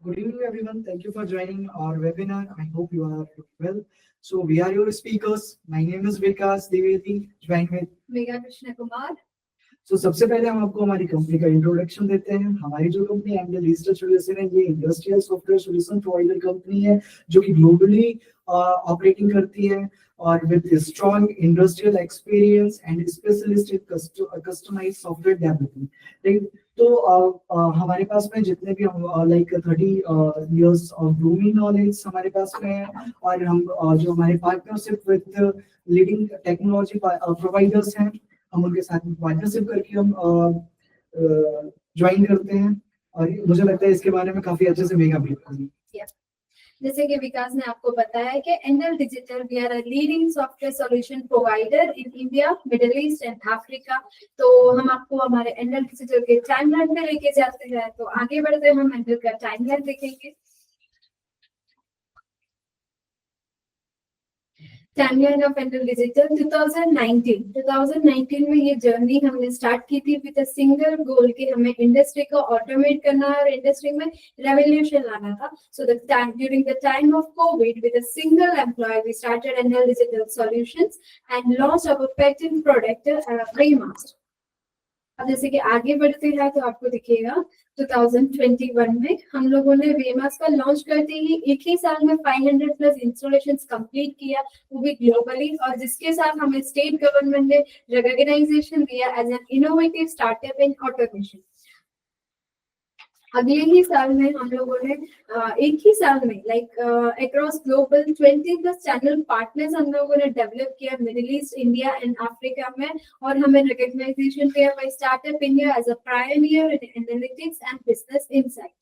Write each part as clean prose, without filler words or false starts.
Good evening, everyone. Thank you for joining our webinar. I hope you are well. So we are your speakers. My name is Vikas Dwivedi, joined with mega Krishna Kumar. तो सबसे पहले हम आपको हमारी company का introduction देते हैं। हमारी जो कंपनी एंगल डिजिटल सॉल्यूशन है, ये industrial software solution provider company है जो कि ग्लोबली ऑपरेटिंग करती है और with strong industrial experience and specialist in customised software development. तो हमारे पास में जितने भी हम like 30 years of domain knowledge हमारे पास में है और हम जो हमारे partnership with leading technology providers हैं, हम उनके साथ पार्टनरशिप करके हम ज्वाइन करते हैं और मुझे लगता है इसके बारे में काफी अच्छे से मेगा ब्रीफ करेंगे। जैसे कि विकास ने आपको बताया कि Angle Digital we are a leading software solution provider in India, Middle East and Africa. तो हम आपको हमारे एंगल डिजिटल के टाइमलाइन पे लेके जाते हैं। तो आगे बढ़ते हम एंगल का टाइमलाइन देखेंगे। टाइमलाइन ऑफ एंगल डिजिटल 2019 में ये जर्नी हमने स्टार्ट की थी विद अ सिंगल गोल कि हमें इंडस्ट्री को ऑटोमेट करना है और इंडस्ट्री में रेवोल्यूशन लाना था। So the time during the time of covid with a single employ we started angle digital solutions and launch our patent product वेमास्ट। अब जैसे कि आगे बढ़ते हैं तो आपको दिखेगा 2021 में हम लोगों ने वेमास का लॉन्च करते ही एक ही साल में 500 प्लस इंस्टॉलेशंस कंप्लीट किया, वो भी ग्लोबली, और जिसके साथ हमें स्टेट गवर्नमेंट ने रिकॉग्नाइजेशन दिया as an innovative startup in automation. अगले ही साल में हम लोगों ने एक ही साल में like across global 20 plus channel partners हम लोगों ने डेवलप किया Middle East, India and Africa में, और हमें रिकॉग्नाइजेशन दिया by startup India as a pioneer in analytics and business insight.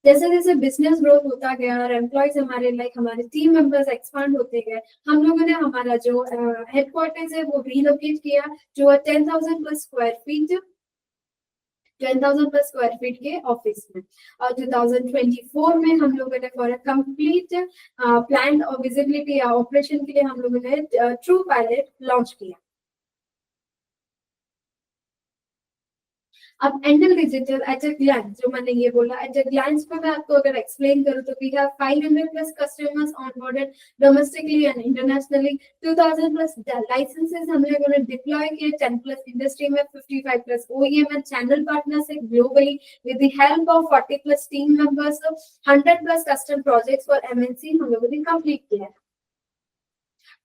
जैसे जैसे बिजनेस ग्रोथ होता गया और एम्प्लॉयज हमारे लाइक हमारे टीम मेंबर्स एक्सपांड होते गए, हम लोगों ने हमारा जो हेडक्वार्टर्स है वो रीलोकेट किया जो 10,000 plus square feet 10,000 plus square feet के ऑफिस में। और 2024 में हम लोगों ने फॉर अ कंप्लीट प्लान और विजिबिलिटी या ऑपरेशन के लिए हम लोगों ने ट्रू पायलट लॉन्च किया। अब Angle Digital at a glance, जो मैंने ये बोला एट अ ग्लांस पे मैं आपको अगर एक्सप्लेन करूं तो we have 500 plus customers onboarded domestically and internationally, 2000 plus licences हम लोगों ने डिप्लॉय किए, 10 प्लस इंडस्ट्री में, 55 plus OEM and channel partners है globally with the help of 40 plus team members, 100 plus custom projects for MNC हम लोगों ने complete किया है।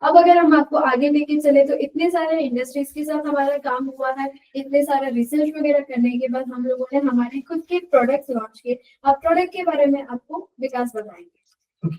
अब अगर हम आपको आगे लेके चले तो इतने सारे इंडस्ट्रीज के साथ हमारा काम हुआ है, इतने सारा रिसर्च वगैरह करने के बाद हम लोगों ने हमारे खुद के प्रोडक्ट्स लॉन्च किए। अब प्रोडक्ट के बारे में आपको विकास बताएंगे।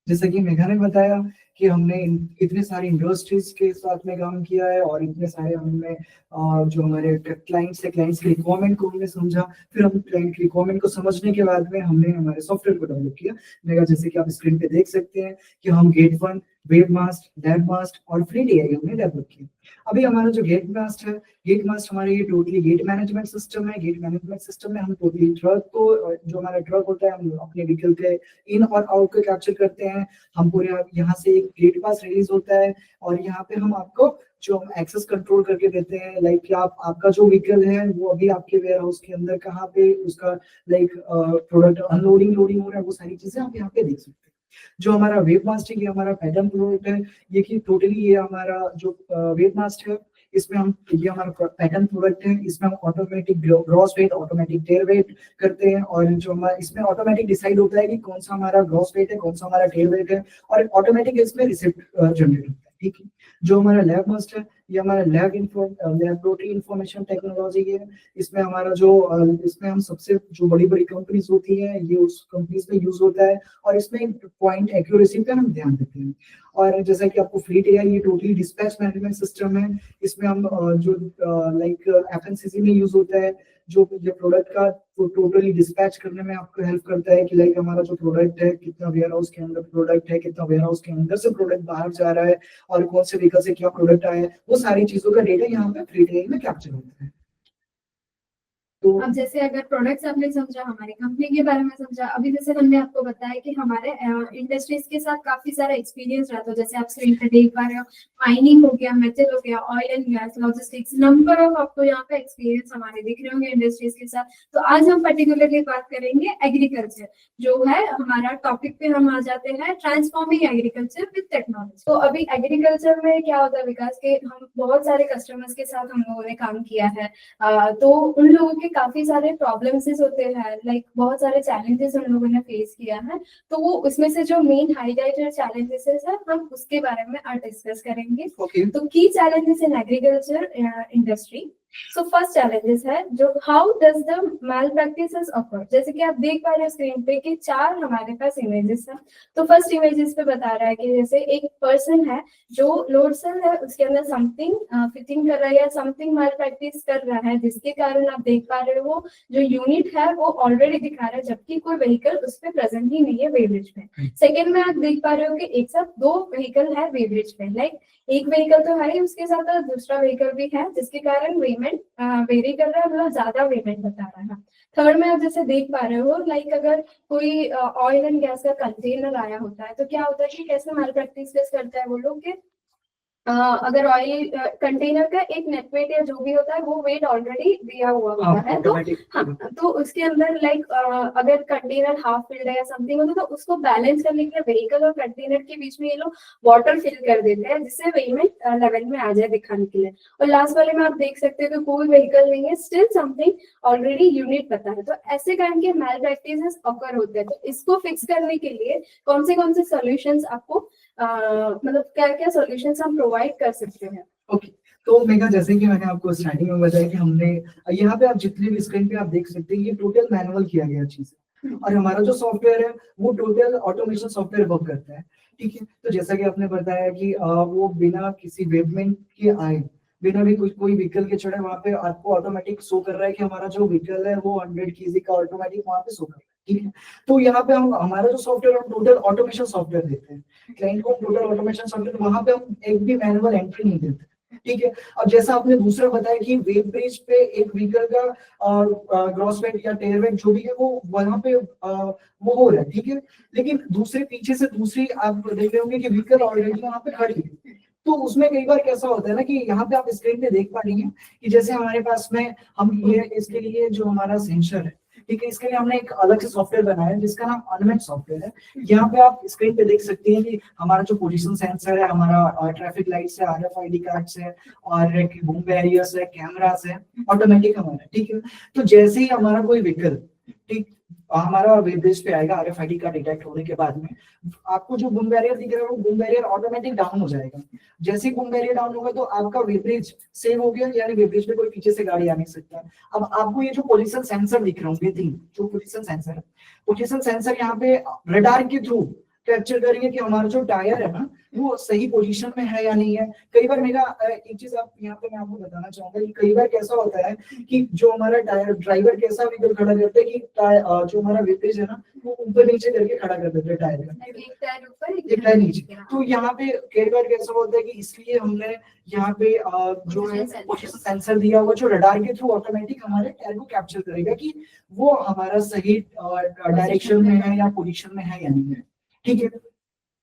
जैसा कि मेघा ने बताया कि हमने इतने सारे इंडस्ट्रीज के साथ में काम किया है और इतने सारे हमने जो हमारे क्लाइंट्स है, क्लाइंट्स की रिक्वायरमेंट को हमने समझा, फिर हम क्लाइंट की रिक्वायरमेंट को समझने के बाद में हमने हमारे सॉफ्टवेयर को डेवलप किया। मेघा, जैसे कि आप स्क्रीन पे देख सकते हैं कि हम गेट1, वेबमास्ट, डेवमास्ट और फ्रीडीआई हमने डेवलप किया। अभी हमारा जो गेटमास्ट है, गेटमास्ट हमारे ये टोटली गेट मैनेजमेंट सिस्टम है। गेट मैनेजमेंट सिस्टम में हम टोटली ट्रक को, जो हमारा ट्रक होता है, हम अपने व्हीकल के इन और आउट को कैप्चर करते हैं। हम पूरे यहाँ से एक गेट पास रिलीज होता है और यहाँ पे हम आपको जो हम एक्सेस कंट्रोल करके देते हैं, लाइक कि आपका जो व्हीकल है वो अभी आपके वेयर हाउस के अंदर कहाँ पे उसका लाइक प्रोडक्ट अनलोडिंग लोडिंग हो रहा है, वो सारी चीजें आप यहाँ पे देख सकते हैं। जो हमारा वेबमास्ट है, ये हमारा पैटर्न प्रोडक्ट है। ये कि टोटली ये हमारा जो वेबमास्ट है, इसमें हम, ये हमारा पैटर्न प्रोडक्ट है, इसमें हम automatic gross weight, automatic tare weight करते हैं और जो हमारा इसमें ऑटोमेटिक डिसाइड होता है कि कौन सा हमारा ग्रॉस वेट है, कौन सा हमारा टेल वेट है, और ऑटोमेटिक इसमें रिसिप्ट जनरेट होता है। ठीक है। जो हमारा लैब मस्ट है, ये हमारा लैबोरेटरी इंफॉर्मेशन टेक्नोलॉजी है। इसमें हमारा जो इसमें हम सबसे जो बड़ी बड़ी कंपनीज होती हैं, ये उस कंपनीज में यूज होता है और इसमें पॉइंट एक्यूरेसी पे हम ध्यान देते हैं। और जैसा कि आपको फ्रीडीआई, ये टोटली डिस्पैच मैनेजमेंट सिस्टम है। इसमें हम जो लाइक एफएमसीजी में यूज होता है, जो ये प्रोडक्ट का टोटली डिस्पैच करने में आपको हेल्प करता है कि लाइक हमारा जो प्रोडक्ट है, कितना वेयर हाउस के अंदर प्रोडक्ट है, कितना वेयर हाउस के अंदर से प्रोडक्ट बाहर जा रहा है और कौन से व्हीकल से क्या प्रोडक्ट आया है, वो सारी चीजों का डेटा यहाँ पे फ्रीडीआई में कैप्चर होता है। तो अब जैसे अगर प्रोडक्ट्स आपने समझा, हमारी कंपनी के बारे में समझा, अभी जैसे हमने आपको बताया कि हमारे इंडस्ट्रीज के साथ काफी सारा एक्सपीरियंस रहा, तो जैसे आप स्क्रीन पे देख पा रहे हो, माइनिंग हो गया, मेटल हो गया, oil and gas, logistics, number of आपको यहाँ पे एक्सपीरियंस हमारे दिख रहे होंगे इंडस्ट्रीज के साथ। तो आज हम पर्टिकुलरली बात करेंगे एग्रीकल्चर, जो है हमारा टॉपिक पे हम आ जाते हैं, ट्रांसफॉर्मिंग एग्रीकल्चर विद टेक्नोलॉजी। तो अभी एग्रीकल्चर में क्या होता है विकास के, हम बहुत सारे कस्टमर्स के साथ हम लोगों ने काम किया है, तो उन लोगों के काफी सारे प्रॉब्लम्स होते हैं, लाइक बहुत सारे चैलेंजेस उन लोगों ने फेस किया है। तो वो उसमें से जो मेन हाईलाइटेड चैलेंजेस है, हम उसके बारे में आज डिस्कस करेंगे। तो की challenges in agriculture industry. So first challenges है जो how does the malpractices occur. जैसे कि आप देख पा रहे हो स्क्रीन पे कि 4 हमारे पास इमेजेस है। तो फर्स्ट इमेजेस पे बता रहा है कि जैसे एक पर्सन है जो लोड सेल है, उसके अंदर समथिंग फिटिंग कर रहा है या समथिंग मैल प्रैक्टिस कर रहा है, जिसके कारण आप देख पा रहे हो जो यूनिट है वो ऑलरेडी दिखा रहा है, जबकि कोई व्हीकल उस पर प्रेजेंट ही नहीं है वेब्रिज पे। सेकेंड में आप देख पा रहे हो कि एक साथ 2 व्हीकल है वेब्रिज पे, लाइक एक व्हीकल तो है ही, उसके साथ दूसरा व्हीकल भी है, जिसके कारण पेमेंट वेरी कर रहा है, मतलब ज्यादा पेमेंट बता रहा है। थर्ड में आप जैसे देख पा रहे हो, लाइक अगर कोई ऑयल एंड गैस का कंटेनर आया होता है तो क्या होता है कि कैसे मैल प्रैक्टिस करता है वो लोग के, अगर ऑयल कंटेनर का एक नेट वेट या जो भी होता है वो वेट ऑलरेडी दिया हुआ होता है, तो हाँ, तो उसके अंदर लाइक अगर कंटेनर हाफ फिल्ड है या समथिंग होता है, तो उसको बैलेंस करने के लिए व्हीकल और कंटेनर के बीच में ये लोग वाटर फिल कर देते हैं, जिससे पेमेंट लेवल में आ जाए दिखाने के लिए। और लास्ट वाले में आप देख सकते हो कि कोई व्हीकल नहीं है, स्टिल समथिंग ऑलरेडी यूनिट पता है। तो ऐसे कारण के मैल प्रैक्टिसेस अकर होते हैं। तो इसको फिक्स करने के लिए कौन से सॉल्यूशंस आपको मतलब क्या क्या सॉल्यूशंस हम प्रोवाइड कर सकते हैं। ओके, तो मेघा, जैसे कि मैंने आपको स्टार्टिंग में बताया कि हमने यहाँ पे आप जितने भी स्क्रीन पे आप देख सकते हैं, ये टोटल मैनुअल किया गया चीज है, और हमारा जो सॉफ्टवेयर है वो टोटल ऑटोमेशन सॉफ्टवेयर वर्क करता है। ठीक है, तो जैसा कि आपने बताया कि वो बिना किसी वेबमेंट के आए, बिना भी कोई व्हीकल के चढ़े, वहाँ पे आपको ऑटोमेटिक शो कर रहा है कि हमारा जो व्हीकल है वो 100 केजी का ऑटोमेटिक वहाँ पे शो कर रहा है। ठीक है, तो यहाँ पे हम हमारा जो सॉफ्टवेयर, हम टोटल ऑटोमेशन सॉफ्टवेयर देते हैं क्लाइंट को, टोटल ऑटोमेशन सॉफ्टवेयर, वहाँ पे हम एक भी मैनुअल एंट्री नहीं देते। ठीक है, अब जैसा आपने दूसरा बताया कि वेब ब्रिज पे एक व्हीकल का ग्रॉस वेट या टेयर वेट जो भी है वो वहां पे वो हो रहा है। ठीक है, लेकिन दूसरे पीछे से दूसरी आप देख रहे होंगे कि व्हीकल ऑलरेडी वहां पे खड़ी है। तो उसमें कई बार कैसा होता है ना कि यहाँ पे आप स्क्रीन पे देख पा रही हैं कि जैसे हमारे पास में हम ये इसके लिए जो हमारा सेंसर है, ठीक है, इसके लिए हमने एक अलग से सॉफ्टवेयर बनाया है जिसका नाम अनमेट सॉफ्टवेयर है। यहाँ पे आप स्क्रीन पे देख सकते हैं कि हमारा जो पोजीशन सेंसर है, हमारा ट्रैफिक लाइट्स है, RFID कार्ड्स है, और बूम बैरियर्स है, कैमरास है, ऑटोमेटिक हमारा। ठीक है, तो जैसे ही हमारा कोई व्हीकल, ठीक, हमारा वेब ब्रिज पे आएगा, RFID का डिटेक्ट होने के बाद में आपको जो बूम बैरियर दिख रहा है वो बूम बैरियर ऑटोमेटिक डाउन हो जाएगा। जैसे ही बूम बैरियर डाउन होगा तो आपका वेब ब्रिज सेव हो गया, यानी वेब ब्रिज पे कोई पीछे से गाड़ी आ नहीं सकता। अब आपको ये जो पोजीशन सेंसर दिख रहे होंगे, 3 जो पोजीशन सेंसर है, पोजीशन सेंसर यहाँ पे रडार के थ्रू कैप्चर करेंगे कि हमारा जो टायर है ना वो सही पोजीशन में है या नहीं है। कई बार मेरा एक चीज आप यहाँ पे मैं आपको बताना चाहूंगा कि कई बार कैसा होता है कि जो हमारा टायर ड्राइवर कैसा व्हीकल खड़ा करता है कि जो हमारा वेटेज है ना वो ऊपर नीचे करके खड़ा कर देते हैं टायर का, एक टायर ऊपर एक टायर नीचे। तो यहाँ पे कई बार कैसा होता है कि इसलिए हमने यहाँ पे जो है पोजीशन सेंसर दिया हुआ जो रडार के थ्रू ऑटोमेटिक हमारे टायर को कैप्चर करेगा कि वो हमारा सही डायरेक्शन में है या पोजीशन में है या नहीं है। ठीक है,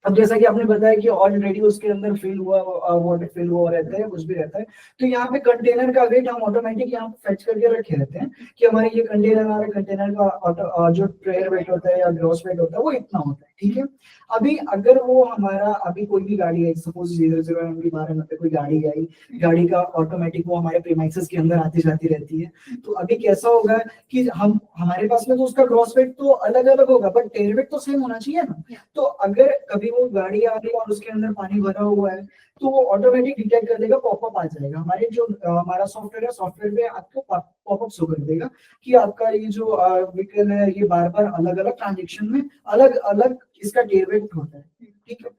अब जैसा कि आपने बताया कि ऑलरेडी उसके अंदर फिल हुआ, वाटर फिल हुआ रहता है, कुछ भी रहता है, तो यहाँ पे कंटेनर का वेट हम ऑटोमेटिक यहाँ पे फेच करके रखे रहते हैं कि हमारे ये कंटेनर, हमारे कंटेनर का जो ट्रेयर वेट होता है या ग्रॉस वेट होता है वो इतना होता है। ठीक है, अभी अगर वो हमारा अभी कोई भी गाड़ी है, सपोज 001 की 12 में कोई गाड़ी आई, गाड़ी का ऑटोमेटिक वो हमारे प्रीमाइसेस के अंदर आती जाती रहती है, तो अभी कैसा होगा कि हम हमारे पास में तो उसका ग्रॉस वेट तो अलग अलग होगा बट टेयर वेट तो सेम होना चाहिए ना। तो अगर कभी वो गाड़ी आ रही है और उसके अंदर पानी भरा हुआ है तो वो ऑटोमेटिक डिटेक्ट कर देगा, पॉपअप आ जाएगा हमारे जो हमारा सॉफ्टवेयर है, सॉफ्टवेयर में आपको पॉपअप शो कर देगा कि आपका ये जो व्हीकल है ये बार बार अलग अलग ट्रांजेक्शन में अलग अलग इसका टेयर वेट होता है। ठीक है,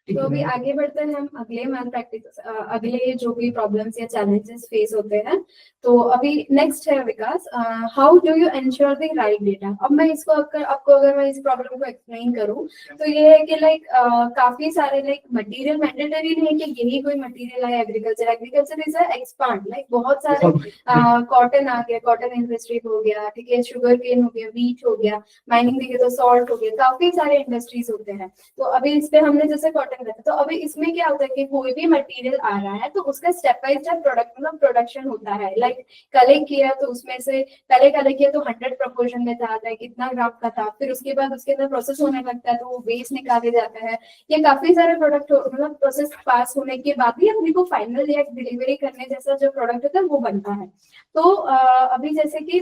ठीक तो है अभी मैम। आगे बढ़ते हैं हम अगले मैन प्रैक्टिस, अगले जो भी प्रॉब्लम्स या चैलेंजेस फेस होते हैं। तो अभी नेक्स्ट है Vikas, how do you ensure the right data. अब मैं इसको आपको अगर मैं इस प्रॉब्लम को एक्सप्लेन करूँ तो ये है कि लाइक काफी सारे लाइक मटेरियल मैंडेटरी नहीं है कि यही कोई मटेरियल है agriculture, agriculture is expand, like बहुत सारे कॉटन आ गया, कॉटन इंडस्ट्री हो गया, ठीक है, शुगर केन हो गया, व्हीट हो गया, माइनिंग देखे तो सॉल्ट हो गया, काफी सारे इंडस्ट्रीज होते हैं। तो अभी इस पे हमने जैसे कॉटन करता, तो अभी इसमें क्या होता है कि कोई भी मटेरियल आ रहा है तो उसका स्टेप बाय स्टेप प्रोडक्ट मतलब प्रोडक्शन होता है। लाइक कलेक्ट किया तो उसमें से पहले कलेक्ट किया तो 100 प्रोपोर्शन में था, कितना ग्राम का था, फिर उसके बाद उसके अंदर प्रोसेस होने लगता है तो वो वेस्ट निकाले जाता है। ये काफी सारे प्रोडक्ट मतलब प्रोसेस पास होने के बाद ही अपने को फाइनल या डिलीवरी करने जैसा जो प्रोडक्ट होता है वो बनता है। तो अभी जैसे कि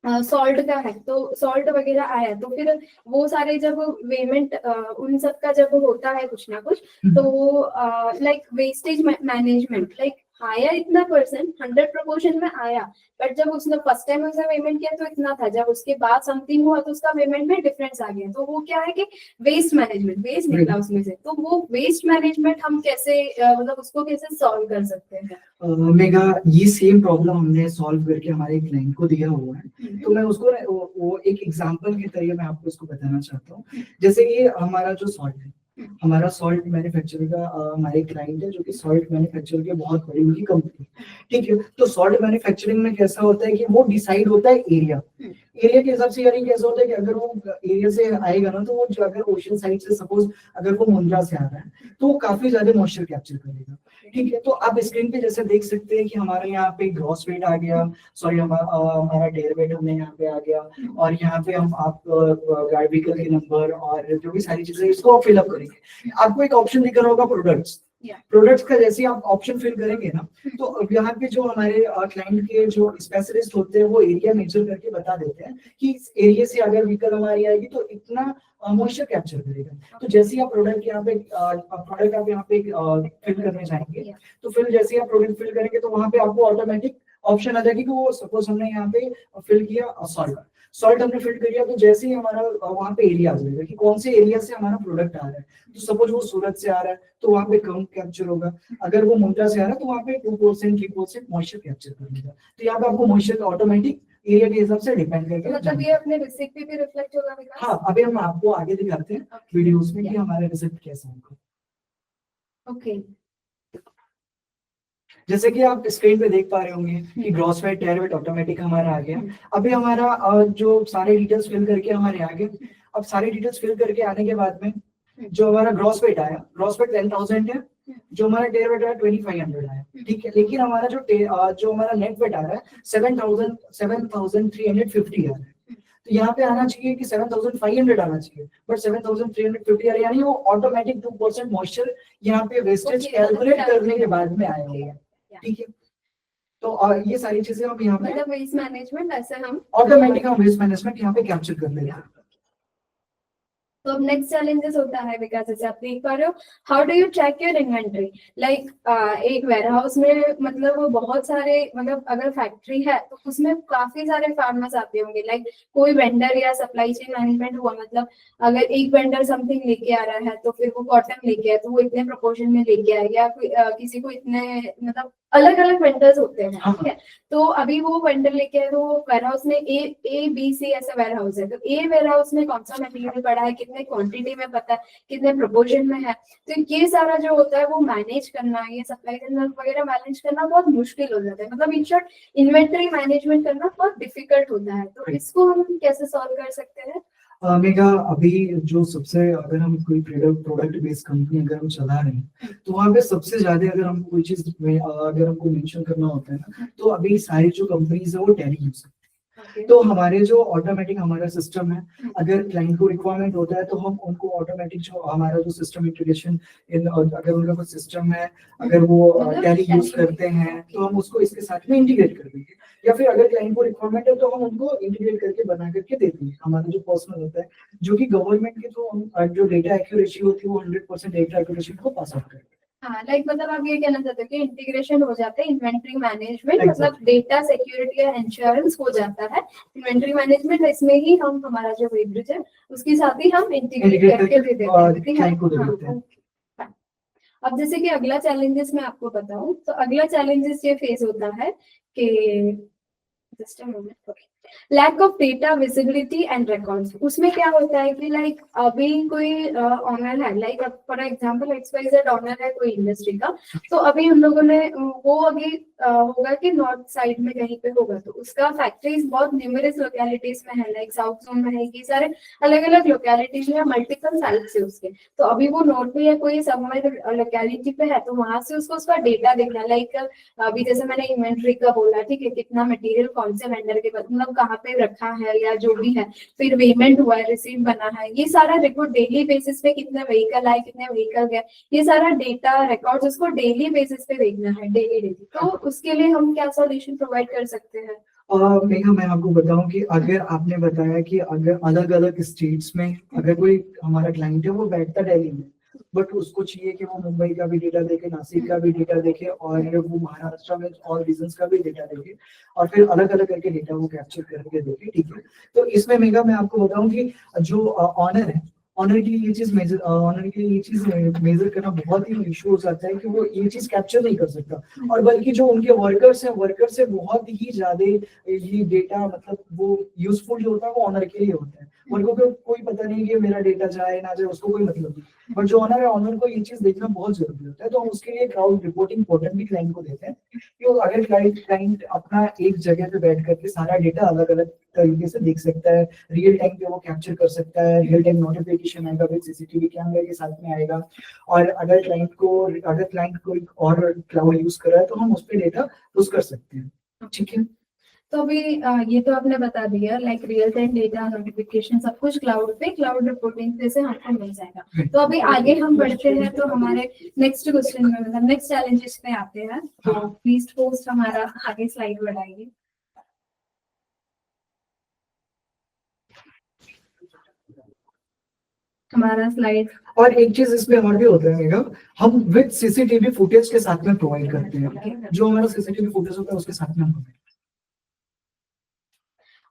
सॉल्ट का है, तो सॉल्ट वगैरह आया तो फिर वो सारे जब वेमेंट उन सब का जब होता है कुछ ना कुछ, तो लाइक वेस्टेज मैनेजमेंट, लाइक आया इतना परसेंट 100 प्रोपोर्शन में आया, बट जब उसने फर्स्ट टाइम उसने पेमेंट किया तो इतना था, जब उसके बाद समथिंग हुआ तो उसका पेमेंट में डिफरेंस आ गया। तो वो क्या है कि वेस्ट मैनेजमेंट, वेस्ट निकला उसमें से। तो वो वेस्ट मैनेजमेंट हम कैसे मतलब उसको कैसे सॉल्व कर सकते हैं। मेगा ये सेम प्रॉब्लम हमने सॉल्व करके हमारे क्लाइंट को दिया हुआ है, तो मैं उसको वो एक एग्जांपल के तरीके मैं आपको इसको बताना चाहता हूँ। जैसे कि हमारा जो सॉल्ट है, हमारा सॉल्ट मैन्युफैक्चर का हमारे क्लाइंट है जो कि सॉल्ट मैन्युफैक्चर के बहुत बड़ी उनकी कंपनी, ठीक है। तो सॉल्ट मैन्युफैक्चरिंग में कैसा होता है कि वो डिसाइड होता है एरिया के हिसाब से, यानी कैसा होता है कि अगर वो एरिया से आएगा ना, तो वो अगर ओशन साइड से सपोज अगर वो मुंद्रा से आ रहा है तो वो काफी ज्यादा मॉइस्चर कैप्चर करेगा, ठीक है। तो आप स्क्रीन पे जैसे देख सकते हैं कि हमारे यहाँ पे ग्रॉस वेट आ गया, सॉरी हमारा डेयर वेट हमें यहाँ पे आ गया, और यहाँ पे हम आप गाड़ी व्हीकल के नंबर और जो भी सारी चीजें इसको आप फिलअप करेंगे। आपको एक ऑप्शन दिख रहा होगा प्रोडक्ट्स, प्रोडक्ट्स का जैसे आप ऑप्शन फिल करेंगे ना, तो अब यहाँ पे जो हमारे क्लाइंट के जो स्पेशलिस्ट होते हैं वो एरिया मेजर करके बता देते हैं कि इस एरिया से अगर व्हीकल हमारी आएगी तो इतना मॉइस्चर कैप्चर करेगा। तो जैसे आप प्रोडक्ट यहाँ पे प्रोडक्ट आप यहाँ पे फिल करने जाएंगे, तो फिर जैसे आप प्रोडक्ट फिल करेंगे तो वहाँ पे आपको ऑटोमेटिक ऑप्शन आ जाएगी कि वो सपोज हमने यहाँ पे फिल किया सॉल्ट हमने फिल कर दिया, तो जैसे ही हमारा वहाँ पे एरिया आ जाएगा कि कौन से एरिया से हमारा प्रोडक्ट आ रहा है। तो सपोज वो सूरत से आ रहा है तो वहाँ पे कम कैप्चर होगा, अगर वो मुंद्रा से आ रहा है तो वहाँ पे 2% 3% मॉइस्चर कैप्चर करेगा। तो यहाँ पे आपको मॉइस्चर ऑटोमेटिक एरिया के हिसाब से डिपेंड करके मतलब ये अपने रिसिप्ट पे भी रिफ्लेक्ट होगा विकास? हाँ, अभी हम आपको आगे दिखाते हैं वीडियोस में कि हमारा रिसिप्ट कैसा होगा। ओके, जैसे कि आप स्क्रीन पे देख पा रहे होंगे कि ग्रॉस वेट टेयर वेट ऑटोमेटिक हमारा आ गया। अभी हमारा जो सारे डिटेल्स फिल करके हमारे आ गए, अब सारे डिटेल्स फिल करके आने के बाद में जो हमारा ग्रॉस वेट आया, ग्रॉस वेट 10,000 है, जो हमारा टेयर वेट आया 2500 आया, ठीक है। लेकिन हमारा जो हमारा नेट वेट आ रहा है 7,350 आ रहा है। तो यहाँ पे आना चाहिए कि 7,500 आना चाहिए, बट 7,350 आ रहा है, यानी वो ऑटोमेटिक 2% मॉइस्चर यहाँ पे वेस्टेज कैलकुलेट करने के बाद में आया हुआ है, ठीक है। तो ये सारी चीजें हम यहाँ पे मतलब वेस्ट मैनेजमेंट ऐसे हम ऑटोमेटिक हम वेस्ट मैनेजमेंट यहाँ पे कैप्चर कर लेते हैं। तो अब नेक्स्ट चैलेंजेस होता है विकास, जैसे आप देख पा रहे हो, how do you track your inventory. Like एक वेयरहाउस में मतलब वो बहुत सारे मतलब अगर फैक्ट्री है तो उसमें काफी सारे फार्मर्स आते होंगे। लाइक कोई वेंडर या सप्लाई चेन मैनेजमेंट हुआ, मतलब अगर एक वेंडर समथिंग लेके आ रहा है तो फिर वो कॉटन लेके आए तो वो इतने प्रोपोर्शन में लेके आए, या किसी को इतने मतलब अलग अलग वेंडर्स होते हैं, ठीक है। तो अभी वो वेंडर लेके आए तो वेयरहाउस में ए बी सी ऐसा वेयरहाउस है, तो ए वेयरहाउस में कौन सा मटेरियल पड़ा है, कितने क्वांटिटी में पता है, कितने प्रोपोर्शन में है। तो ये सारा जो होता है वो मैनेज करना, ये सप्लाई चेन वगैरह मैनेज करना बहुत मुश्किल हो जाता है। मतलब इन शॉर्ट इन्वेंटरी मैनेजमेंट करना बहुत डिफिकल्ट होता है। तो इसको हम कैसे सॉल्व कर सकते हैं? मेगा अभी जो सबसे, अगर हम कोई प्रोडक्ट बेस्ड कंपनी अगर हम चला रहे हैं तो वहाँ पे सबसे ज्यादा अगर हमको कोई चीज अगर हमको मेंशन करना होता है ना, तो अभी सारी जो कंपनीज है वो टैली यूज है। तो हमारे जो ऑटोमेटिक हमारा सिस्टम है, अगर क्लाइंट को रिक्वायरमेंट होता है तो हम उनको ऑटोमेटिक जो हमारा जो सिस्टम इंटीग्रेशन अगर उनका कोई सिस्टम है, अगर वो टैली यूज करते हैं तो हम उसको इसके साथ में इंटीग्रेट कर देंगे, या फिर अगर क्लाइंट को रिक्वायरमेंट है तो हम उनको इंटीग्रेट करके बना करके देते हैं। हमारा जो पर्सनल होता है जो कि गवर्नमेंट के थ्रू हम जो डेटा एक्यूरेसी होती है वो 100% डेटा एक्यूरेसी को पास आउट करते हैं। हाँ, लाइक मतलब आप ये कहना चाहते हो कि इंटीग्रेशन हो जाता है इन्वेंट्री मैनेजमेंट, मतलब डेटा सिक्योरिटी या इंश्योरेंस हो जाता है इन्वेंट्री मैनेजमेंट। इसमें ही हम हमारा जो वेब्रिज है उसके साथ ही हम इंटीग्रेट करके दे देते हैं। अब जैसे कि अगला चैलेंजेस मैं आपको बताऊं, तो अगला चैलेंजेस ये फेस होता है कि just a moment, lack of data visibility and records. उसमें क्या होता है कि लाइक अभी कोई ऑनर है, like for example XYZ owner है कोई इंडस्ट्री का, तो अभी हम लोगों ने वो अभी होगा कि नॉर्थ साइड में कहीं पे होगा, तो उसका फैक्ट्रीज बहुत न्यूमरस लोकेलिटीज में है, लाइक साउथ जोन में है, ये सारे अलग अलग लोकेलिटीज में मल्टीपल साइट्स है उसके। तो अभी वो नॉर्थ में या कोई समवेयर लोकेलिटी पे है, तो वहां से उसको उसका डेटा देखना है, लाइक अभी जैसे मैंने इन्वेंट्री का बोला, ठीक है, कितना मटेरियल कौन से वेंडर के पास, मतलब कहाँ पे रखा है या जो भी है, फिर पेमेंट हुआ है, रिसीव बना है, ये सारा रिकॉर्ड डेली बेसिस पे, कितने व्हीकल आए, कितने व्हीकल गए, ये सारा डेटा रिकॉर्ड्स उसको डेली बेसिस पे देखना है, डेली डेली। तो उसके लिए हम क्या सॉल्यूशन प्रोवाइड कर सकते हैं? मेघा, मैं आपको बताऊं कि अगर आपने बताया कि अगर अलग अलग स्टेट्स में अगर कोई हमारा क्लाइंट है वो बैठता दिल्ली में, बट उसको चाहिए कि वो मुंबई का भी डेटा देखे, नासिक का भी डेटा देखे, और वो महाराष्ट्र में और रीजन्स का भी डेटा देखे, और फिर अलग अलग करके डेटा वो कैप्चर करके देखे, ठीक है। तो इसमें मेघा मैं आपको बताऊं कि जो ऑनर है, ऑनर के लिए ये चीज मेजर, ऑनर के लिए ये चीज मेजर करना बहुत ही इशू हो जाता है कि वो ये चीज कैप्चर नहीं कर सकता, और बल्कि जो उनके वर्कर्स है बहुत ही ज्यादा ये डेटा, मतलब वो यूजफुल जो होता है वो ऑनर के लिए होता है। उनको कोई पता नहीं कि मेरा डेटा जाए ना जाए, उसको कोई मतलब नहीं, बट जो ऑनर है, ऑनर को ये चीज देखना बहुत जरूरी होता है। तो हम उसके लिए क्लाउड रिपोर्टिंग पोर्टल भी क्लाइंट को देते हैं कि अगर क्लाइंट अपना एक जगह पे बैठ करके सारा डेटा अलग अलग तरीके से देख सकता है, रियल टाइम पे वो कैप्चर कर सकता है, रियल टाइम नोटिफिकेशन आएगा, विद सीसीटीवी कैमरे के साथ में आएगा, और अगर क्लाइंट कोई और क्लाउड यूज कर रहा है तो हम उस पर डेटा पुश कर सकते हैं, ठीक है। तो अभी ये तो आपने बता दिया, like real time data, notification, सब कुछ क्लाउड पे, क्लाउड रिपोर्टिंग से हमको मिल जाएगा। तो अभी आगे हम बढ़ते हैं, तो हमारे नेक्स्ट क्वेश्चन में, मतलब नेक्स्ट चैलेंजेस पे आते हैं। तो प्लीज होस्ट हमारा आगे स्लाइड बढ़ाइए। हमारा स्लाइड, और एक चीज इसमें और भी होता है मेगा, हम विद सीसीटीवी फुटेज के साथ में प्रोवाइड करते हैं, जो हमारा सीसीटीवी फुटेज होता है उसके साथ में हम।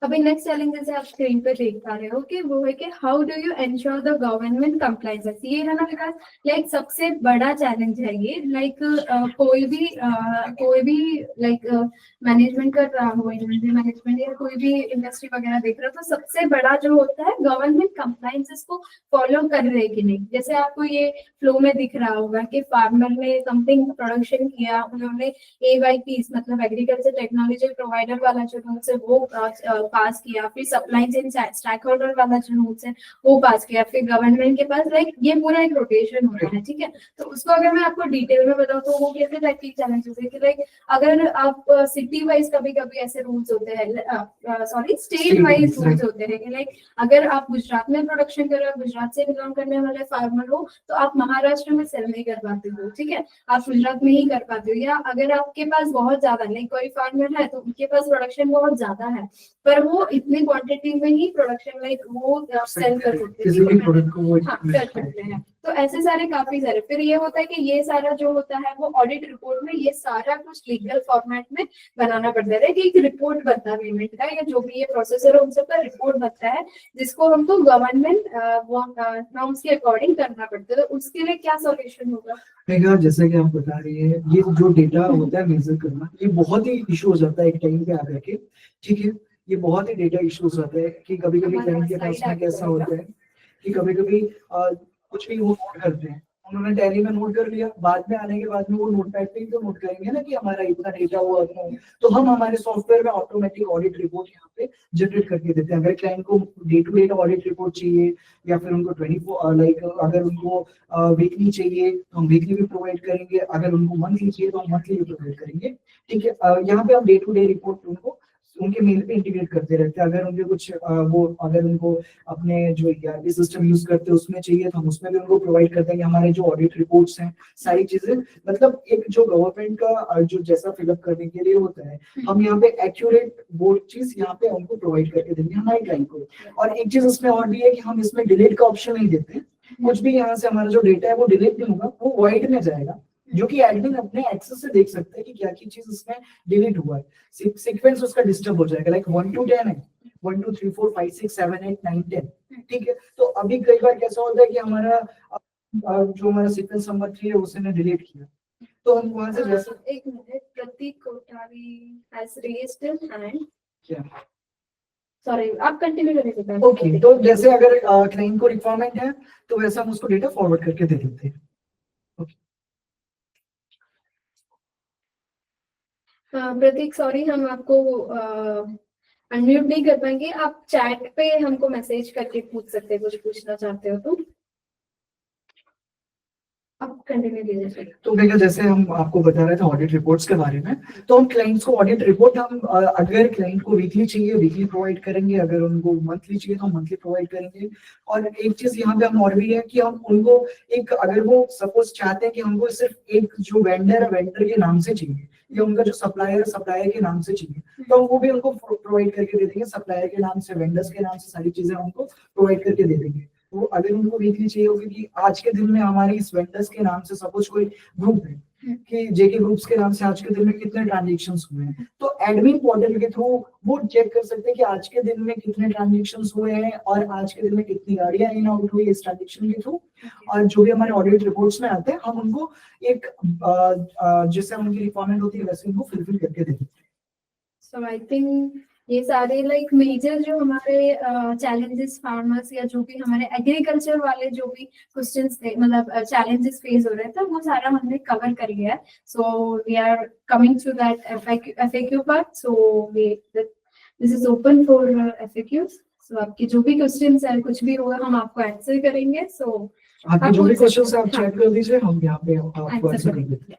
अभी नेक्स्ट चैलेंज जैसे आप स्क्रीन पे देख पा रहे हो कि वो है कि how do you ensure the government compliance. ये है ना विकास, लाइक सबसे बड़ा चैलेंज है ये, लाइक कोई भी लाइक मैनेजमेंट कर रहा हो, इन्वेंट्री मैनेजमेंट या कोई भी इंडस्ट्री वगैरह देख रहा हो, तो सबसे बड़ा जो होता है गवर्नमेंट कंप्लायंसेस को फॉलो कर रहे कि नहीं। जैसे आपको ये फ्लो में दिख रहा होगा कि फार्मर ने समथिंग प्रोडक्शन किया, उन्होंने AYPs मतलब एग्रीकल्चर टेक्नोलॉजी प्रोवाइडर वाला जो रूल्स है वो पास किया, फिर सप्लाई चेन स्टैक होल्डर वाला जो रूल्स है वो पास किया, फिर गवर्नमेंट के पास, लाइक ये पूरा एक रोटेशन होता है, ठीक है। तो उसको अगर मैं आपको डिटेल में बताऊं तो वो कैसे टाइप की चैलेंजेस है कि लाइक अगर आप सिटी वाइज कभी कभी ऐसे रूल्स होते हैं, सॉरी स्टेट वाइज रूल्स होते हैं कि लाइक अगर आप गुजरात में प्रोडक्शन कर रहे हो, गुजरात से बिलोंग करने वाले फार्मर हो, तो आप महाराष्ट्र में सेल नहीं कर पाते हो, ठीक है, आप गुजरात में ही कर पाते हो। या अगर आपके पास बहुत ज्यादा, लाइक कोई फार्मर है तो उनके पास प्रोडक्शन बहुत ज्यादा है, पर वो इतनी क्वांटिटी में ही प्रोडक्शन लाइक वो सेल कर सकते हैं। तो ऐसे सारे काफी सारे, फिर ये होता है कि ये सारा जो होता है वो ऑडिट रिपोर्ट में ये सारा कुछ लीगल फॉर्मेट में बनाना पड़ता है कि एक रिपोर्ट बनता है पेमेंट का, या जो भी ये प्रोसेसर है उन सबका रिपोर्ट बनता है, जिसको हमको गवर्नमेंट नॉर्म्स के अकॉर्डिंग करना पड़ता है। तो उसके लिए क्या सॉल्यूशन होगा? मेघा, जैसे कि आप बता रही है, ये जो डेटा होता है मेजर करना, ये बहुत ही इशू हो जाता है एक टाइम पे आकर के, ठीक है। ये बहुत ही डेटा इश्यूज होता है कि कभी कभी क्लाइंट के पास में कैसा होता है कि कभी कभी कुछ भी वो नोट करते हैं, उन्होंने टैली में नोट कर लिया, बाद में आने के बाद में वो नोटपैड पे ही तो नोट करेंगे ना कि हमारा इतना डेटा हुआ था। तो हम हमारे सॉफ्टवेयर में ऑटोमेटिक ऑडिट रिपोर्ट यहाँ पे जनरेट करके देते हैं। अगर क्लाइंट को day to day audit report चाहिए, या फिर उनको 24 लाइक अगर उनको वीकली चाहिए तो हम वीकली भी प्रोवाइड करेंगे, अगर उनको मंथली चाहिए तो हम मंथली भी प्रोवाइड करेंगे, ठीक है। यहाँ पे हम डे टू डे रिपोर्ट उनको उनके मेल पे इंटीग्रेट करते रहते हैं। अगर उनके कुछ अगर उनको अपने जो ERP सिस्टम यूज करते हैं उसमें चाहिए तो हम उसमें भी उनको प्रोवाइड करते हैं। हमारे जो ऑडिट रिपोर्ट्स हैं, सारी चीजें, मतलब एक जो गवर्नमेंट का जो जैसा फिलअप करने के लिए होता है, हम यहाँ पे एक्यूरेट वो चीज यहाँ पे उनको प्रोवाइड करके देंगे हमारे क्लाइंट को। और एक चीज इसमें और भी है कि हम इसमें डिलीट का ऑप्शन नहीं देते। कुछ भी यहाँ से हमारा जो डेटा है वो डिलीट नहीं होगा, वो वॉइड में जाएगा, जो कि एडमिन अपने एक्सेस से देख सकते हैं कि क्या की चीज इसमें डिलीट हुआ है। सीक्वेंस उसका डिस्टर्ब हो जाएगा, लाइक 1 to 10 है, 1 2 3 4 5 6 7 8 9 10, ठीक है। तो अभी कई बार कैसा होता है कि हमारा जो हमारा सीक्वेंस नंबर 3 है उसने डिलीट किया, तो हम वहां से जैसे एक minute, Prateek Kothari has raised his hand. क्या सॉरी, आप कंटिन्यू करेंगे। ओके, तो जैसे अगर क्लाइंट को रिक्वायरमेंट है तो वैसे हम उसको डेटा फॉरवर्ड करके दे देते हैं। प्रतीक सॉरी, हम आपको अनम्यूट नहीं कर पाएंगे, आप चैट पे हमको मैसेज करके पूछ सकते हैं, कुछ पूछना चाहते हो तो आप कंटिन्यू कीजिए। तो भैया जैसे हम आपको बता रहे थे ऑडिट रिपोर्ट्स के बारे में, तो हम क्लाइंट्स को ऑडिट रिपोर्ट हम अगर क्लाइंट को वीकली चाहिए वीकली प्रोवाइड करेंगे, अगर उनको मंथली चाहिए तो मंथली प्रोवाइड करेंगे। और एक चीज यहाँ पे हम और भी है कि हम उनको एक, अगर वो सपोज चाहते हैं कि हमको सिर्फ एक जो वेंडर है वेंडर के नाम से चाहिए, या उनका जो सप्लायर है सप्लायर के नाम से चाहिए, तो वो भी उनको प्रोवाइड करके दे देंगे, सप्लायर के नाम से वेंडर्स के नाम से सारी चीजें उनको प्रोवाइड करके दे देंगे। तो अगर उनको वीकली चाहिए होगी कि आज के दिन में हमारी इस वेंडर्स के नाम से सपोज कोई ग्रुप है कि जेके ग्रुप्स के नाम से आज के दिन में कितने ट्रांजैक्शंस हुए हैं, तो एडमिन पोर्टल के थ्रू वो चेक कर सकते हैं कि आज के दिन में कितने ट्रांजैक्शंस हुए हैं और आज के दिन में कितनी गाड़ियां इन आउट हुई इस ट्रांजैक्शन के थ्रू। और जो भी हमारे ऑडिट रिपोर्ट्स में आते हैं हम उनको एक जिससे उनकी रिक्वायरमेंट होती है वैसे उनको फुलफिल करके देते हैं। सो आई थिंक ये सारे लाइक मेजर जो हमारे चैलेंजेस फार्मर्स या जो भी हमारे एग्रीकल्चर वाले जो भी क्वेश्चंस थे, मतलब चैलेंजेस फेस हो रहे थे, वो सारा हमने कवर कर लिया है। So we are coming to that FAQ part. So this is open for FAQs. सो आपके जो भी क्वेश्चंस है कुछ भी होगा हम आपको आंसर करेंगे। सो आपके जो भी क्वेश्चंस है आप चेक कर दीजिए, हम यहाँ पे आपको आंसर आंसर देंगे।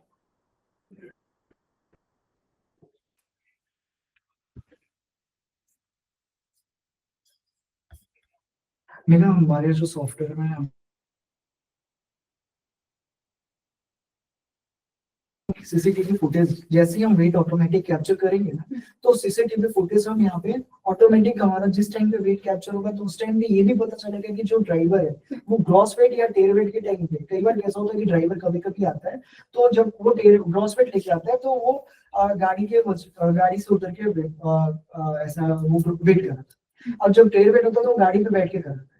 मेरा हमारे जो सॉफ्टवेयर में सीसीटीवी फुटेज जैसे ही हम वेट ऑटोमेटिक कैप्चर करेंगे ना, तो सीसीटीवी फुटेज हम यहाँ पे ऑटोमेटिक हमारा जिस टाइम पे वेट कैप्चर होगा तो उस टाइम पे ये भी पता चलेगा कि जो ड्राइवर है वो ग्रॉस वेट या टेयर वेट के टाइम पे, कई बार कैसा होता है कि ड्राइवर कभी कभी आता है तो जब वो ग्रॉस वेट लेके आता है तो वो गाड़ी से उतर के ऐसा वो वेट करता है, और जब टेयर वेट होता है तो वो गाड़ी पे बैठ के करता है।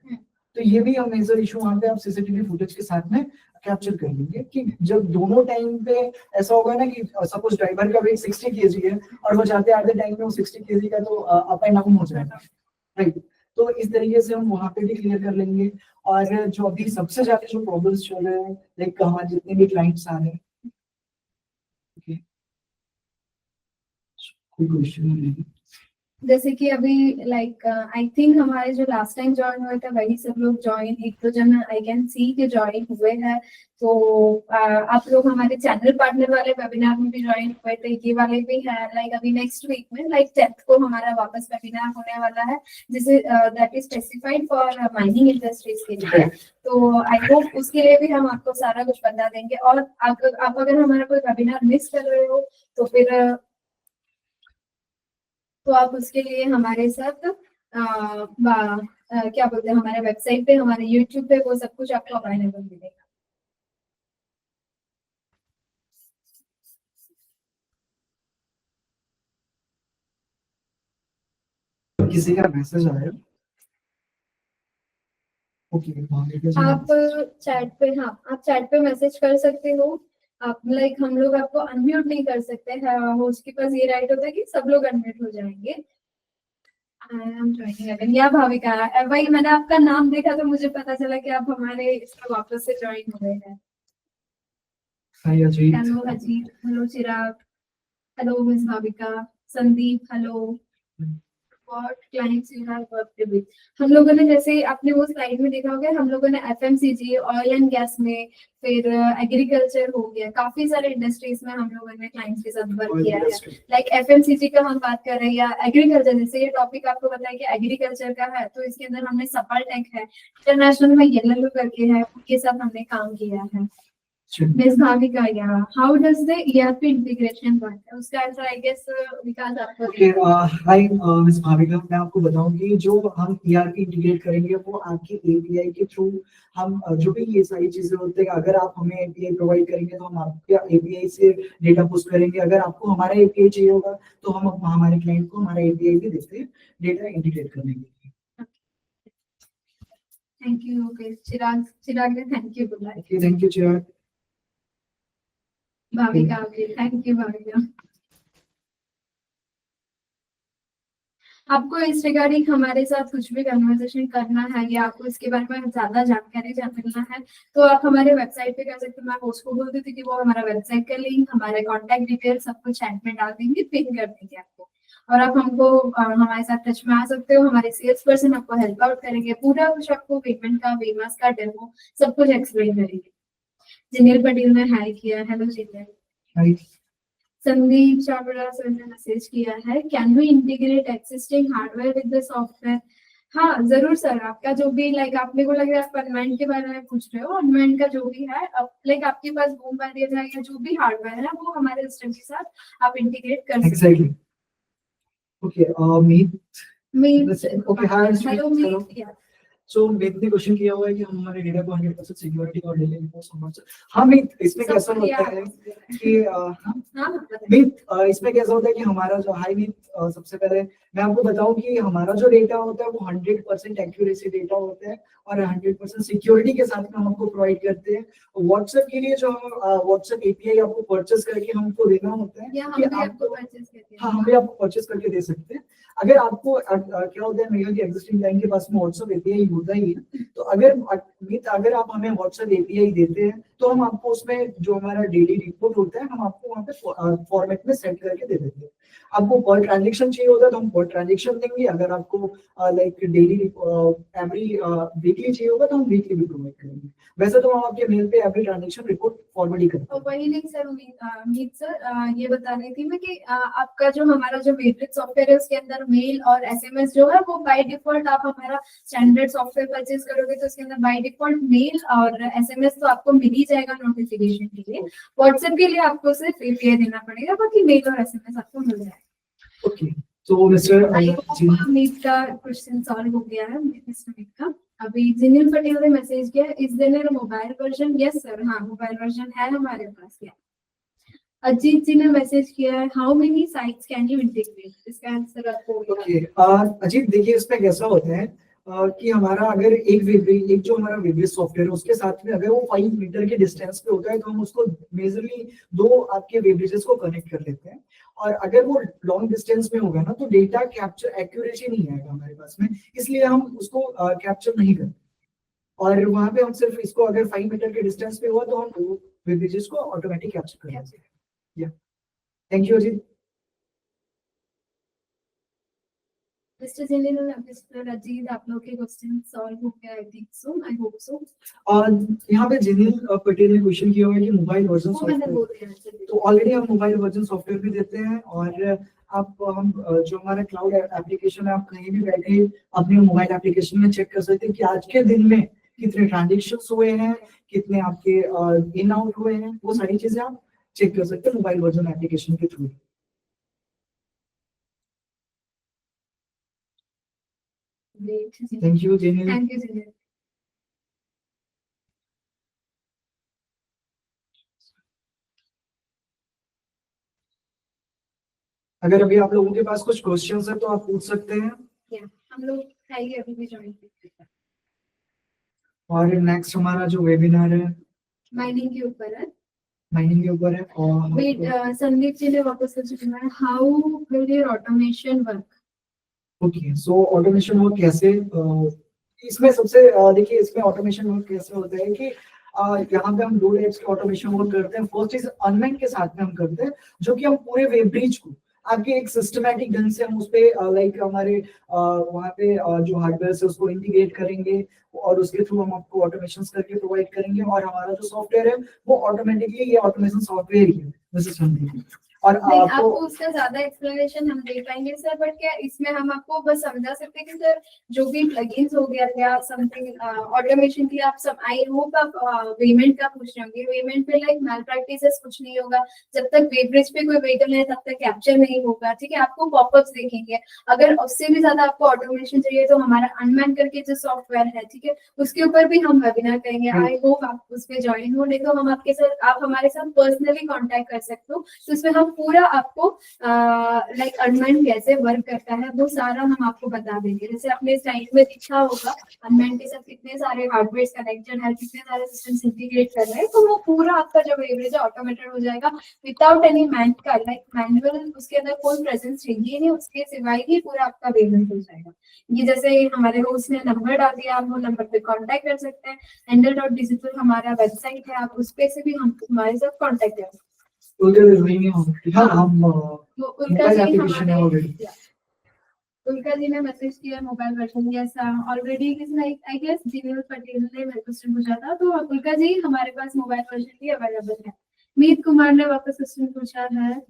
तो ये भी हम मेजर इशू वहां पे आप सीसीटीवी फुटेज के साथ में कैप्चर कर लेंगे कि जब दोनों टाइम पे ऐसा होगा ना कि सपोज ड्राइवर का वेट 60 केजी है और वो जाते आते टाइम में वो 60 केजी का तो अप एंड डाउन हो जाएगा, राइट। तो इस तरीके से हम वहां पे भी क्लियर कर लेंगे। और जो अभी सबसे ज्यादा जो प्रॉब्लम्स चल रहे हैं, लाइक हमारे जितने भी क्लाइंट्स आ रहे हैं, कोई क्वेश्चन नहीं, जैसे कि अभी लाइक आई थिंक हमारे जो लास्ट टाइम ज्वाइन हुए थे वही सब लोग ज्वाइन, एक दो जन आई कैन सी के ज्वाइन हुए हैं। तो आप लोग हमारे चैनल पार्टनर वाले वेबिनार में भी ज्वाइन हुए थे, ये वाले भी है। लाइक अभी नेक्स्ट वीक में लाइक 10th को हमारा वापस वेबिनार होने वाला है, जिसे that is specified for mining industries के लिए। तो आई होप उसके लिए भी हम आपको सारा कुछ बता देंगे। और आप अगर हमारा कोई वेबिनार मिस कर रहे हो तो फिर तो आप उसके लिए हमारे साथ क्या बोलते हैं, हमारे वेबसाइट पे, हमारे यूट्यूब पे वो सब कुछ आपको अवेलेबल मिलेगा। किसी का मैसेज आया? ओके, आप चैट पे, हाँ आप चैट पे मैसेज कर सकते हो। आप लाइक हम लोग आपको अनम्यूट नहीं कर सकते हैं, होस्ट के पास ये राइट होता है कि सब लोग अनम्यूट हो जाएंगे। या भाविका, वही मैंने आपका नाम देखा तो मुझे पता चला कि आप हमारे इसमें वापस से ज्वाइन हुए हैं। Hi Ajit, hello Ajit, hello Chirag, hello miss Bhavika, Sandeep, hello. What clients you have worked with? हम लोगों ने, जैसे आपने वो स्लाइड में देखा होगा, हम लोगों ने एफएमसीजी, ऑयल एंड गैस में, फिर एग्रीकल्चर हो गया, काफी सारे इंडस्ट्रीज में हम लोगों ने क्लाइंट्स के साथ वर्क किया है। लाइक एफएमसीजी का हम बात कर रहे हैं या एग्रीकल्चर, जैसे ये टॉपिक आपको पता है कि एग्रीकल्चर का है, तो इसके अंदर हमने सफल टेक है, इंटरनेशनल में येलो करके है, उनके साथ हमने काम किया है। Miss Bhavika, yeah. How does the ERP integration work? उसका आंसर I guess विकास आपको देगा। हाय मिस भाविका, मैं आपको बताऊं कि जो हम ERP इंटीग्रेट करेंगे वो आपकी API के थ्रू, हम जो भी ये सारी चीजें होते हैं, अगर आप हमें API प्रोवाइड करेंगे तो हम आपके API से डेटा पुश करेंगे, अगर आपको हमारा API चाहिए होगा तो हम हमारे क्लाइंट को हमारा API भी देते हैं डेटा इंटीग्रेट करने के लिए। Thank you. ओके, चिराग ने थैंक यू बोला है। थैंक यू चिराग। भाविका भी थैंक यू। भाविका, आपको इस रिगार्डिंग हमारे साथ कुछ भी कन्वर्सेशन करना है या आपको इसके बारे में ज्यादा जानकारी मिलना है तो आप हमारे वेबसाइट पे कर सकते हो। मैं होस्ट को बोल दी थी कि वो हमारा वेबसाइट का लिंक, हमारे कॉन्टैक्ट डिटेल सब कुछ चैट में डाल देंगे, पिन कर देंगे आपको, और आप हमको हमारे साथ टच में आ सकते हो। हमारे सेल्स पर्सन आपको हेल्प आउट करेंगे, पूरा कुछ आपको पेमेंट का, वेमास का डेमो सब कुछ एक्सप्लेन करेंगे। जिनेल पटेल ने हाई किया, hello Jinal. Hi. Sandeep Chavda sir ने मैसेज किया है, can we integrate existing hardware with the software. हाँ जरूर सर, आपका जो भी लाइक आपने को लग रहा है आप अनमैन के बारे में पूछ रहे हो, अनमैन का जो भी है लाइक आपके पास बूम बैरियर है या जो भी हार्डवेयर है वो हमारे सिस्टम के साथ आप इंटीग्रेट कर सकते Exactly. Okay, Meet. हैं। Okay, hi, hello Meet. मीत। सो मीत ने क्वेश्चन किया हुआ है कि हम हमारे डेटा को 100% सिक्योरिटी और डेली रिपोर्ट संभाल सकते हैं। हाँ मीत, इसमें कैसा होता है कि मीत, इसमें कैसा होता है कि हमारा जो हाई मीत, सबसे पहले मैं आपको बताऊं कि हमारा जो डेटा होता है वो 100% एक्यूरेसी डेटा होता है और 100% सिक्योरिटी के साथ में हम आपको प्रोवाइड करते हैं। व्हाट्सएप के लिए जो हम व्हाट्सएप एपीआई आपको परचेस करके हमको देना होता है कि आपको, हाँ हम भी आपको परचेस करके दे सकते हैं। अगर आपको क्या होता है मेगा की एग्जिस्टिंग क्लाइंट के पास में व्हाट्सएप एपीआई होता ही है, तो अगर आप हमें व्हाट्सएप एपीआई देते हैं तो हम आपको उसमें जो हमारा डेली रिपोर्ट होता है हम आपको वहाँ पे फॉर्मेट में सेट करके दे देते हैं। आपको पर ट्रांजेक्शन चाहिए होता है तो हम पर ट्रांजेक्शन देंगे। अगर आपको लाइक डेली एवरी वीकली चाहिए होगा तो हम वीकली भी प्रोवाइड करेंगे। वैसे तो हम आपके मेल पे एवरी ट्रांजेक्शन रिपोर्ट फॉरवर्ड ही करते हैं। वही नहीं सर, मीत सर ये बता रही थी मैं कि आपका जो हमारा जो वेब्रिज सॉफ्टवेयर है उसके अंदर मेल और एसएमएस जो है वो बाय डिफॉल्ट, आप हमारा स्टैंडर्ड सॉफ्टवेयर परचेज करोगे तो उसके अंदर बाय डिफॉल्ट मेल और एसएमएस तो आपको मिल ही जाएगा नोटिफिकेशन के लिए। व्हाट्सएप के लिए आपको सिर्फ एपीआई देना पड़ेगा, बाकी मेल और एसएमएस आपको मिल जाएगा। ओके, तो मिस्टर मीत का क्वेश्चन सॉल्व हो गया है मिस्टर मीत का। अभी जिनिल पटेल ने मैसेज किया, is there a mobile version. Yes sir, हाँ मोबाइल वर्जन है हमारे पास। क्या अजीत जी ने मैसेज किया है, how many sites can you integrate. इसका आंसर आपको ओके अजीत, देखिए इसमें कैसा होता है कि हमारा अगर एक जो हमारा वेब्रिज सॉफ्टवेयर है उसके साथ में अगर वो 5 मीटर के डिस्टेंस पे होता है तो हम उसको मेजरली 2 आपके वेब्रिजेस को कनेक्ट कर लेते हैं। और अगर वो लॉन्ग डिस्टेंस में होगा ना तो डेटा कैप्चर एक्यूरेसी नहीं आएगा हमारे पास में, इसलिए हम उसको कैप्चर नहीं करते। और वहां पे हम सिर्फ इसको अगर 5 मीटर के डिस्टेंस पे हुआ तो हम वेब्रिजेस को ऑटोमेटिक कैप्चर कर लेते हैं। Thank you Ajit. Mister Jinil, mister Ajit, आप लोग के क्वेश्चन सॉल्व हो गया I think so, I hope so. और यहाँ पे जिनिल पटेल ने क्वेश्चन किया हुआ है कि मोबाइल वर्जन सॉफ्टवेयर, तो ऑलरेडी हम मोबाइल वर्जन सॉफ्टवेयर भी देते हैं। और हम जो हमारा क्लाउड एप्लीकेशन है आप कहीं भी बैठे अपने मोबाइल एप्लीकेशन में चेक कर सकते हैं कि आज के दिन में कितने ट्रांजेक्शन हुए हैं, कितने आपके इन आउट हुए हैं, वो सारी चीजें आप चेक कर सकते हैं मोबाइल वर्जन एप्लीकेशन के through. Thank you Jinil. Thank you Jinil. अगर अभी आप लोगों के पास कुछ क्वेश्चंस है तो आप पूछ सकते हैं। हम लोग आइए अभी भी ज्वाइन कीजिए। और नेक्स्ट हमारा जो वेबिनार है माइनिंग के ऊपर है, माइनिंग के ऊपर है। और वेट संदीप जी ने वापस से पूछा है, how will your automation work. Okay, so automation work कैसे, इसमें सबसे देखिए इसमें ऑटोमेशन वर्क कैसे होता है कि यहाँ पे हम 2 टाइप्स के ऑटोमेशन वर्क करते हैं। फर्स्ट इज अनमैन के साथ में हम करते हैं, जो कि हम पूरे वेब ब्रिज को आपके एक सिस्टमैटिक ढंग से हम उस पे लाइक हमारे वहाँ पे जो हार्डवेयर है उसको इंटीग्रेट करेंगे और उसके थ्रू हम आपको ऑटोमेशन करके प्रोवाइड करेंगे। और हमारा जो सॉफ्टवेयर है वो ऑटोमेटिकली ये ऑटोमेशन सॉफ्टवेयर ही है, जैसे समझिए। और आपको उसका ज्यादा एक्सप्लेनेशन हम दे पाएंगे सर, बट क्या इसमें हम आपको बस समझा सकते हैं कि सर जो भी प्लगइन्स हो गया या समथिंग ऑटोमेशन के लिए आप सब, आई होप आप पेमेंट का पूछ रहे होंगे। पेमेंट पे लाइक मैल प्रैक्टिसेस कुछ नहीं होगा जब तक वेब ब्रिज पे कोई व्हीकल है, तब तक कैप्चर नहीं होगा, ठीक है। आपको पॉपअप्स देखेंगे। अगर उससे भी ज्यादा आपको ऑटोमेशन चाहिए तो हमारा अनमैन करके जो सॉफ्टवेयर है, ठीक है, उसके ऊपर भी हम वेबिनार करेंगे। आई होप आप उस पर ज्वाइन हो, नहीं तो हम आपके साथ, आप हमारे साथ पर्सनली कॉन्टेक्ट कर सकते हो, तो उसमें हम पूरा आपको लाइक अनमेंट कैसे वर्क करता है वो सारा हम आपको बता देंगे। जैसे आपने साइड में दिखा होगा अनमेंट के साथ कितने सारे हार्डवेयर कनेक्टेड है, कितने सारे सिस्टम्स इंटीग्रेट कर रहे हैं, तो वो पूरा आपका जो एवरेज है ऑटोमेटेड हो जाएगा विदाउट एनी मैन का लाइक मैनुअल उसके अंदर कोई प्रेजेंस चाहिए नहीं, उसके सिवाय ही पूरा आपका पेमेंट हो जाएगा। ये जैसे हमारे होस्ट ने नंबर डाल दिया, आप वो नंबर पे कांटेक्ट कर सकते हैं। handle.digital हमारा वेबसाइट है, आप उस पे से भी हम हमारे साथ कांटेक्ट कर सकते हैं। हाँ हम वो उनका मोबाइल जी एप्लीकेशन है हमारे ऑलरेडी। उनका जी ने मैसेज किया मोबाइल वर्जन जैसा ऑलरेडी लाइक आई गेस जीमेल पटेल ने मेरे क्वेश्चन पूछा था, तो उनका जी हमारे पास मोबाइल वर्जन भी अवेलेबल है। मीत कुमार ने वापस क्वेश्चन पूछा है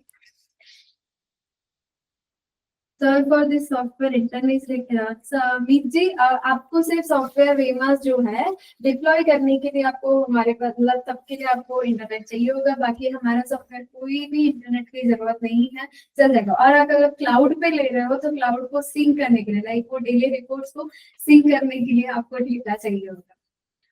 sir for this software internet से क्या मीत जी आपको सिर्फ सॉफ्टवेयर वेमास जो है डिप्लॉय करने के लिए आपको हमारे पास मतलब तब के लिए आपको इंटरनेट चाहिए होगा, बाकी हमारा सॉफ्टवेयर कोई भी इंटरनेट की जरूरत नहीं है, चल जाएगा। और अगर आप क्लाउड पे ले रहे हो तो क्लाउड को सिंक करने के लिए लाइक वो डेली रिपोर्ट्स को सिंक करने के लिए आपको डेटा चाहिए होगा।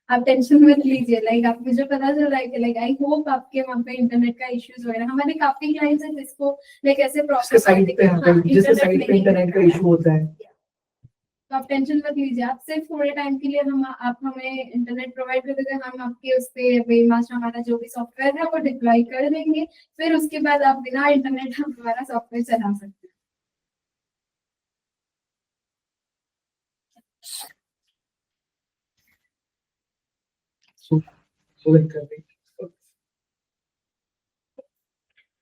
आप टेंशन मत लीजिए, लाइक आप मुझे पता चल रहा है कि लाइक आई होप आपके वहाँ पे इंटरनेट का इश्यूज वगैरह, हमारे काफी क्लाइंट्स हैं जिसको लाइक ऐसे जिसके साइड पे जिसके साइड पे इंटरनेट का इशू होता है, तो आप टेंशन मत लीजिए। आप सिर्फ थोड़े टाइम के लिए हम आप हमें इंटरनेट प्रोवाइड कर देंगे, हम आपके उस पे वेबमास्टर हमारा जो भी सॉफ्टवेयर है वो डिप्लॉय कर देंगे, फिर उसके बाद आप बिना इंटरनेट हमारा सॉफ्टवेयर चला सकते हैं।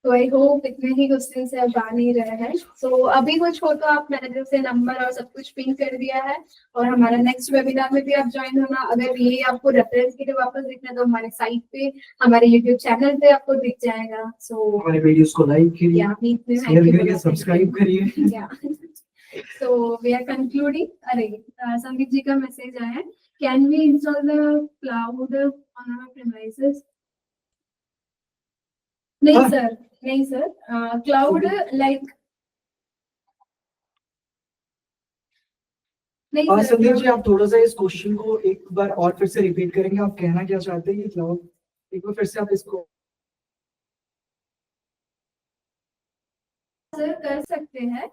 तो आई होप इतने ही क्वेश्चन से अब आ नहीं रहे हैं। सो अभी कुछ हो तो आप मैनेजर से नंबर और सब कुछ पिन कर दिया है, और हमारा नेक्स्ट वेबिनार में भी आप ज्वाइन होना। अगर ये आपको रेफरेंस के लिए वापस दिखना है तो हमारे साइट पे हमारे यूट्यूब चैनल पे आपको दिख जाएगा। सो हमारे वीडियोस को लाइक करिए, शेयर करिए, सब्सक्राइब करिए। So we are concluding. अरे संदीप जी का मैसेज आया है, can we install the cloud on our premises? नहीं सर, नहीं सर, क्लाउड लाइक नहीं सर। संदीप जी आप थोड़ा सा इस क्वेश्चन को एक बार और फिर से रिपीट करेंगे, आप कहना क्या चाहते हैं कि क्लाउड, एक बार फिर से आप इसको। सर कर सकते हैं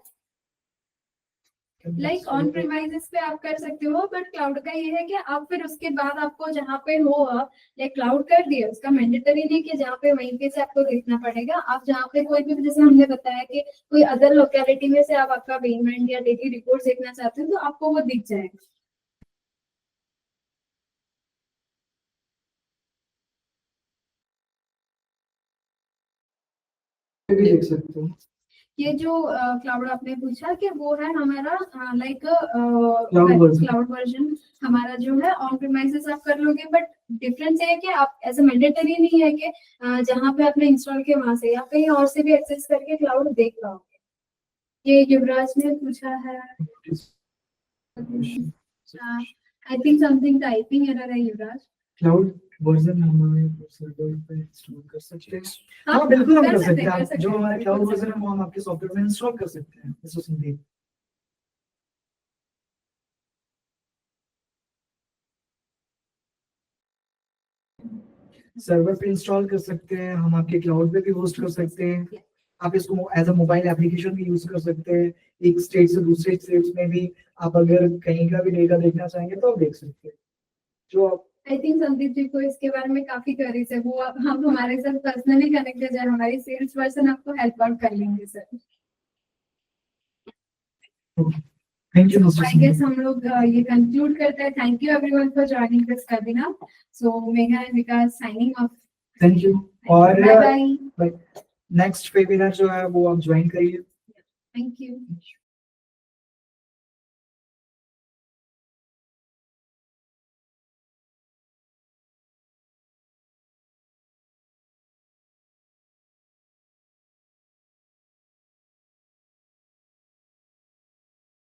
लाइक ऑन प्रीमाइसेस पे आप कर सकते हो, बट क्लाउड का ये है कि आप फिर उसके बाद आपको जहाँ पे हो लाइक क्लाउड कर दिया उसका मैंडेटरी नहीं कि जहाँ पे वहीं पे से आपको देखना पड़ेगा। आप जहाँ पे कोई भी जैसे हमने बताया कि कोई अदर लोकेलिटी में से आप आपका पेमेंट या डेली रिपोर्ट देखना चाहते हैं तो आपको वो दिख जाएगा। भी देख सकते हो। ये जो क्लाउड आपने पूछा कि वो है हमारा लाइक वर्जन। क्लाउड वर्जन हमारा जो है ऑन प्रीमाइसेस आप कर लोगे, बट डिफरेंस ये है कि आप ऐसे मैंडेटरी नहीं है कि जहाँ पे आपने इंस्टॉल किया वहां से या कहीं और से भी एक्सेस करके क्लाउड देख पाओगे। ये युवराज ने पूछा है, I think something typing error है युवराज। क्लाउड वर्जन हमारे सर्वर पे इंस्टॉल कर सकते हैं? हाँ बिल्कुल हम कर सकते हैं, जो हमारा क्लाउड वर्जन है वो हम आपके सॉफ्टवेयर में इंस्टॉल कर सकते हैं। इसको संदीप सर्वर पे इंस्टॉल कर सकते हैं, हम आपके क्लाउड पे भी होस्ट कर सकते हैं। आप इसको एज अ मोबाइल एप्लीकेशन भी यूज कर सकते हैं, एक स्टेट से दूसरे स्टेट में भी आप अगर कहीं का भी डेटा देखना चाहेंगे तो आप देख सकते हैं। जो आप आई थिंक संदीप जी को इसके बारे में काफी क्वेरीज है, वो हम हमारे साथ पर्सनली कनेक्टेड है, हमारी सेल्स पर्सन आपको हेल्प आउट कर लेंगे sir. Thank you. I guess हम लोग ये कंक्लूड करते हैं। Thank you everyone for joining this webinar. So Megha and Vikas signing off. Thank you. और बाय बाय। नेक्स्ट वेबिनार जो है वो आप ज्वाइन करिए। Thank you.